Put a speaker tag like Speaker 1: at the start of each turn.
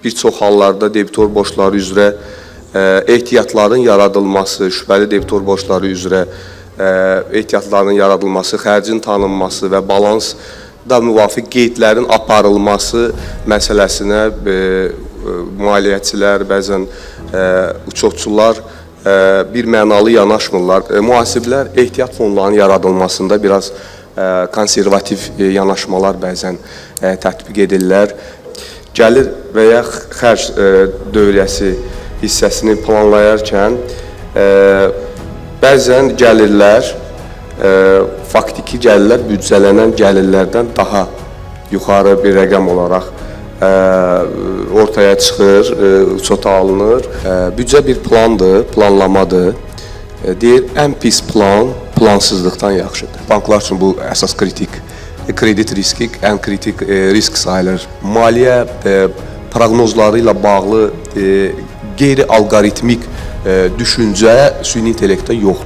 Speaker 1: bir çox hallarda debitor borcları üzrə ehtiyatların yaradılması, şübhəli debitor borcları üzrə ehtiyatların yaradılması, xərcin tanınması və balansda müvafiq qeydlərin aparılması məsələsinə maliyyəçilər, bəzən uçotçular bir mənalı yanaşmırlar. Mühasiblər ehtiyat fonlarının yaradılmasında biraz konservativ yanaşmalar bəzən tətbiq edirlər. Gəlir və ya xərc dövrəsi hissəsini planlayarkən bəzən gəlirlər, faktiki gəlirlər büdcələnən gəlirlərdən daha yuxarı bir rəqəm olaraq ortaya çıxır, uçota alınır. Büdcə bir plandır, planlamadır. Deyir, ən pis plan plansızlıqdan yaxşıdır. Banklar üçün bu əsas kritik. Kredit riski ən kritik risk sayılır. Maliyyə proqnozları ilə bağlı qeyri-alqoritmik düşüncə süni intellektdə yoxdur.